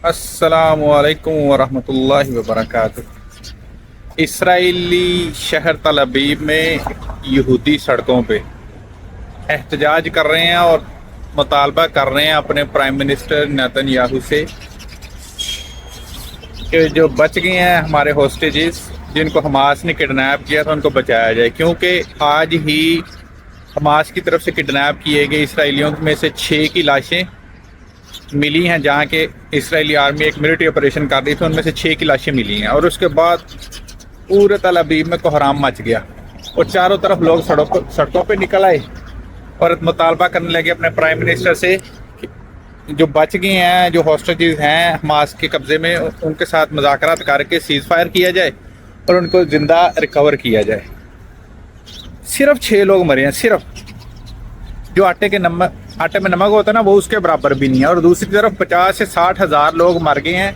السلام علیکم ورحمۃ اللہ وبرکاتہ۔ اسرائیلی شہر تل ابیب میں یہودی سڑکوں پہ احتجاج کر رہے ہیں اور مطالبہ کر رہے ہیں اپنے پرائم منسٹر نیتن یاہو سے کہ جو بچ گئے ہیں ہمارے ہوسٹیجز جن کو حماس نے کڈنیپ کیا تھا ان کو بچایا جائے، کیونکہ آج ہی حماس کی طرف سے کڈنیپ کیے گئے اسرائیلیوں میں سے 6 کی لاشیں ملی ہیں، جہاں کہ اسرائیلی آرمی ایک ملٹری آپریشن کر رہی تھی، ان میں سے 6 کی لاشیں ملی ہیں۔ اور اس کے بعد پورے تل ابیب میں کوہرام مچ گیا اور چاروں طرف لوگ سڑکوں پہ نکل آئے اور مطالبہ کرنے لگے اپنے پرائم منسٹر سے کہ جو بچ گئے ہیں، جو ہاسٹیجز ہیں حماس کے قبضے میں، ان کے ساتھ مذاکرات کر کے سیز فائر کیا جائے اور ان کو زندہ ریکور کیا جائے۔ صرف 6 لوگ مرے ہیں، صرف جو آٹے میں نمک ہوتا ہے نا وہ اس کے برابر بھی نہیں ہے، اور دوسری طرف 50 سے 60 ہزار لوگ مر گئے ہیں،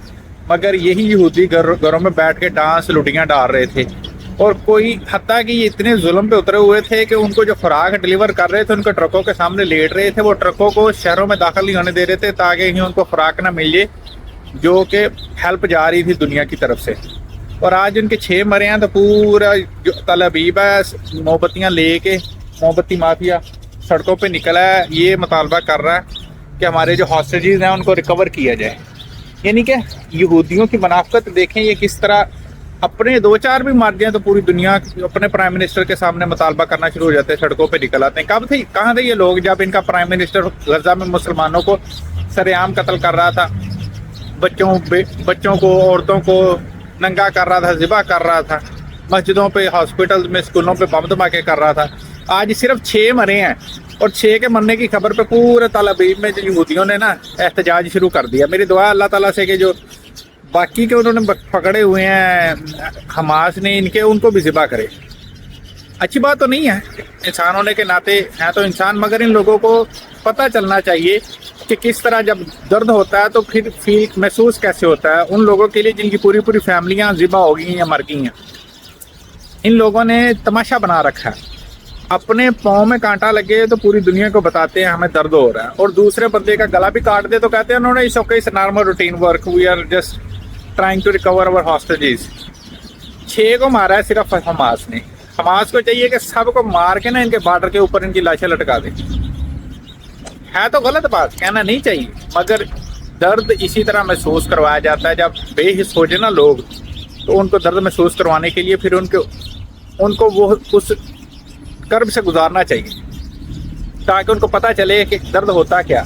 مگر یہی یہودی گھروں میں بیٹھ کے ڈانس لٹیاں ڈال رہے تھے۔ اور کوئی حتیٰ کہ یہ اتنے ظلم پہ اترے ہوئے تھے کہ ان کو جو خوراک ڈلیور کر رہے تھے ان کے ٹرکوں کے سامنے لیٹ رہے تھے، وہ ٹرکوں کو شہروں میں داخل نہیں ہونے دے رہے تھے تاکہ ہی ان کو خوراک نہ مل جائے، جو کہ ہیلپ جا رہی تھی دنیا کی طرف سے۔ اور آج ان کے 6 مرے ہیں، تو پورا جو تل ابیب ہے موم بتیاں لے کے، موم بتی مافیا سڑکوں پہ نکلا ہے، یہ مطالبہ کر رہا ہے کہ ہمارے جو ہاسٹیجز ہیں ان کو ریکور کیا جائے۔ یعنی کہ یہودیوں کی منافقت دیکھیں، یہ کس طرح اپنے 2-4 بھی مر جائیں تو پوری دنیا اپنے پرائم منسٹر کے سامنے مطالبہ کرنا شروع ہو جاتے ہیں، سڑکوں پہ نکل آتے ہیں۔ کہاں تھے یہ لوگ جب ان کا پرائم منسٹر غزہ میں مسلمانوں کو سر عام قتل کر رہا تھا، بچوں کو، عورتوں کو ننگا کر رہا تھا، ذبح کر رہا تھا، مسجدوں پہ، ہاسپٹل میں، اسکولوں پہ بم دھماکے کر رہا تھا۔ آج صرف 6 مرے ہیں، اور 6 کے مرنے کی خبر پہ پورے تل ابیب میں جو یہودیوں نے نا احتجاج شروع کر دیا۔ میری دعا اللہ تعالیٰ سے کہ جو باقی کے انہوں نے پکڑے ہوئے ہیں حماس نے، ان کو بھی ذبح کرے۔ اچھی بات تو نہیں ہے، انسان ہونے کے ناطے ہیں تو انسان، مگر ان لوگوں کو پتہ چلنا چاہیے کہ کس طرح جب درد ہوتا ہے تو پھر محسوس کیسے ہوتا ہے ان لوگوں کے لیے جن کی پوری فیملیاں ذبح ہو گئی ہیں یا مر گئی ہیں۔ ان لوگوں نے تماشا بنا رکھا ہے، اپنے پاؤں میں کانٹا لگے تو پوری دنیا کو بتاتے ہیں ہمیں درد ہو رہا ہے، اور دوسرے بندے کا گلا بھی کاٹ دے تو کہتے ہیں انہوں نے اس normal routine work, we are just trying to recover our hostages. 6 کو مارا ہے صرف حماس نے۔ حماس کو چاہیے کہ سب کو مار کے نا ان کے بارڈر کے اوپر ان کی لاشیں لٹکا دیں۔ ہے تو غلط بات، کہنا نہیں چاہیے، مگر درد اسی طرح محسوس کروایا جاتا ہے۔ جب بے حس ہو جائے نا لوگ تو ان کو درد محسوس کروانے کے لیے پھر ان کو وہ اس کرب سے گزارنا چاہیے تاکہ ان کو پتہ چلے کہ درد ہوتا کیا۔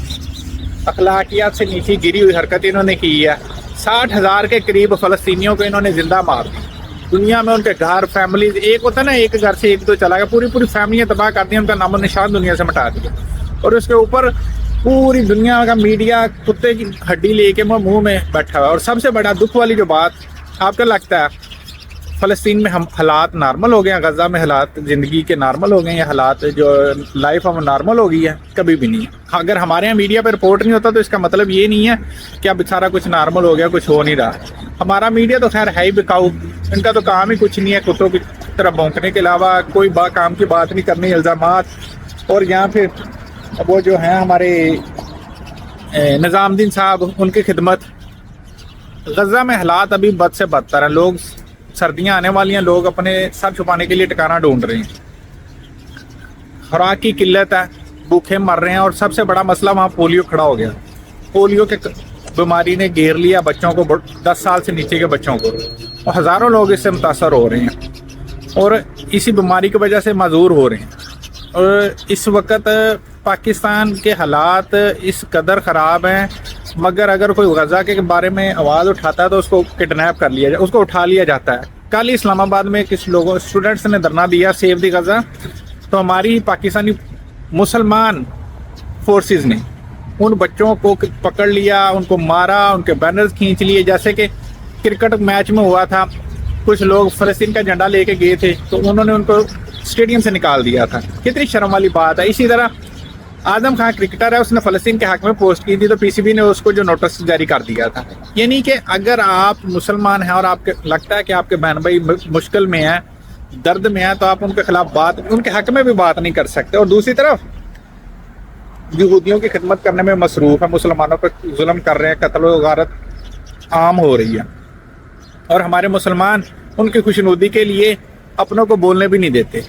اخلاقیات سے نیچے گری ہوئی حرکت انہوں نے کی ہے۔ 60 ہزار کے قریب فلسطینیوں کو انہوں نے زندہ مار دی۔ دنیا میں ان کے گھر، فیملیز، ایک ہوتا ہے نا ایک گھر سے ایک تو چلا گیا، پوری فیملیاں تباہ کر دی، ان کا نام و نشان دنیا سے مٹا دیا، اور اس کے اوپر پوری دنیا کا میڈیا کتے کی ہڈی لے کے منہ میں بیٹھا ہوا ہے۔ اور سب سے بڑا دکھ والی جو بات، آپ کو لگتا ہے فلسطین میں حالات نارمل ہو گئے ہیں، غزہ میں حالات زندگی کے نارمل ہو گئے ہیں، حالات جو لائف ہم نارمل ہو گئی ہے؟ کبھی بھی نہیں ہے۔ اگر ہمارے یہاں میڈیا پہ رپورٹ نہیں ہوتا تو اس کا مطلب یہ نہیں ہے کہ اب سارا کچھ نارمل ہو گیا، کچھ ہو نہیں رہا۔ ہمارا میڈیا تو خیر ہے ہی بکاؤ، ان کا تو کام ہی کچھ نہیں ہے کتوں کی طرح بھونکنے کے علاوہ کوئی کام کی بات نہیں کرنی، الزامات۔ اور یہاں پھر وہ جو ہیں ہمارے نظام الدین صاحب، ان کی خدمت۔ غزہ میں حالات ابھی بد سے بدتر ہیں، لوگ سردیاں آنے والی ہیں، لوگ اپنے سر چھپانے کے لیے ٹھکانہ ڈھونڈ رہے ہیں، خوراک کی قلت ہے، بھوکے مر رہے ہیں، اور سب سے بڑا مسئلہ وہاں پولیو کھڑا ہو گیا۔ پولیو کے بیماری نے گھیر لیا بچوں کو، 10 سال سے نیچے کے بچوں کو، اور ہزاروں لوگ اس سے متاثر ہو رہے ہیں اور اسی بیماری کی وجہ سے معذور ہو رہے ہیں۔ اور اس وقت پاکستان کے حالات اس قدر خراب ہیں، مگر اگر کوئی غزہ کے بارے میں آواز اٹھاتا ہے تو اس کو کڈنیپ کر لیا جائے، اس کو اٹھا لیا جاتا ہے۔ کل اسلام آباد میں کچھ لوگوں اسٹوڈنٹس نے دھرنا دیا، سیو دی غزہ، تو ہماری پاکستانی مسلمان فورسز نے ان بچوں کو پکڑ لیا، ان کو مارا، ان کے بینرز کھینچ لیے، جیسے کہ کرکٹ میچ میں ہوا تھا، کچھ لوگ فلسطین کا جھنڈا لے کے گئے تھے تو انہوں نے ان کو اسٹیڈیم سے نکال دیا تھا۔ کتنی شرم والی بات ہے۔ اسی طرح اعظم خان کرکٹر ہے، اس نے فلسطین کے حق میں پوسٹ کی تھی تو پی سی بی نے اس کو جو نوٹس جاری کر دیا تھا۔ یعنی کہ اگر آپ مسلمان ہیں اور آپ کے لگتا ہے کہ آپ کے بہن بھائی مشکل میں ہیں، درد میں ہیں، تو آپ ان کے خلاف ان کے حق میں بھی بات نہیں کر سکتے۔ اور دوسری طرف یہودیوں کی خدمت کرنے میں مصروف ہے، مسلمانوں پر ظلم کر رہے ہیں، قتل و غارت عام ہو رہی ہے، اور ہمارے مسلمان ان کی خوشنودی کے لیے اپنوں کو بولنے بھی نہیں دیتے.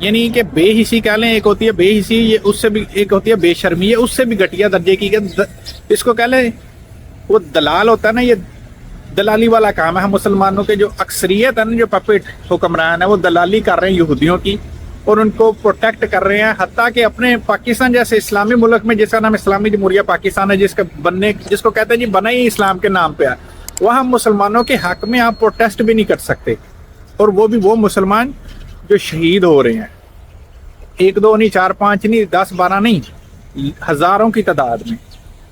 یعنی کہ بے حسی کہہ لیں، ایک ہوتی ہے بے حسی، یہ اس سے بھی ایک ہوتی ہے بے شرمی، ہے اس سے بھی گھٹیا درجے کی. اس کو کہہ لیں وہ دلال ہوتا ہے نا، یہ دلالی والا کام ہے. ہم مسلمانوں کے جو اکثریت ہے نا، جو پپٹ حکمران ہے، وہ دلالی کر رہے ہیں یہودیوں کی اور ان کو پروٹیکٹ کر رہے ہیں. حتیٰ کہ اپنے پاکستان جیسے اسلامی ملک میں، جس کا نام اسلامی جمہوریہ پاکستان ہے، جس کو کہتے ہیں جی بنا ہی اسلام کے نام پہ ہے، وہاں مسلمانوں کے حق میں آپ پروٹیسٹ بھی نہیں کر سکتے. اور وہ بھی وہ مسلمان جو شہید ہو رہے ہیں، 1 2 نہیں، 4 5 نہیں، 10 12 نہیں، ہزاروں کی تعداد میں.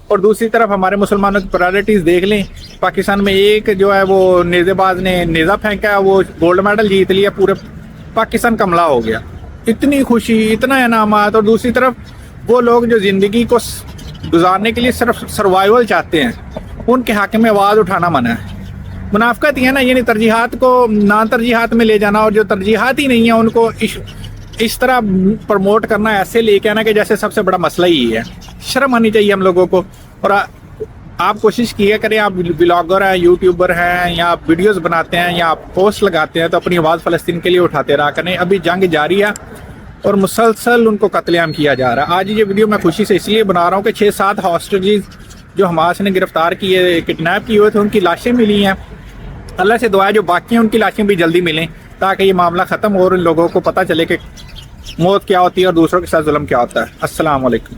اور دوسری طرف ہمارے مسلمانوں کی پرائرٹیز دیکھ لیں. پاکستان میں ایک جو ہے وہ نیزے باز نے نیزہ پھینکا ہے، وہ گولڈ میڈل جیت لیا، پورے پاکستان کملا ہو گیا. اتنی خوشی، اتنا انعامات. اور دوسری طرف وہ لوگ جو زندگی کو گزارنے کے لیے صرف سروائیول چاہتے ہیں، ان کے حق میں آواز اٹھانا منع ہے. منافقت یہ ہے نا، یعنی ترجیحات کو نان ترجیحات میں لے جانا، اور جو ترجیحات ہی نہیں ہیں ان کو اس طرح پروموٹ کرنا، ایسے لے کے آنا کہ جیسے سب سے بڑا مسئلہ ہی ہے. شرم آنی چاہیے ہم لوگوں کو. اور آپ کوشش کیا کریں، آپ بلاگر ہیں، یوٹیوبر ہیں، یا آپ ویڈیوز بناتے ہیں، یا آپ پوسٹ لگاتے ہیں، تو اپنی آواز فلسطین کے لیے اٹھاتے رہا کریں. ابھی جنگ جاری ہے اور مسلسل ان کو قتل عام کیا جا رہا ہے. آج یہ ویڈیو میں خوشی سے اس لیے بنا رہا ہوں کہ 6 7 ہاسٹیجز جو حماس نے گرفتار کیے، کڈنیپ کیے ہوئے تھے، ان کی لاشیں ملی ہیں. اللہ سے دعا ہے جو باقی ہیں ان کی لاشیں بھی جلدی ملیں، تاکہ یہ معاملہ ختم ہو اور ان لوگوں کو پتہ چلے کہ موت کیا ہوتی ہے اور دوسروں کے ساتھ ظلم کیا ہوتا ہے. السلام علیکم.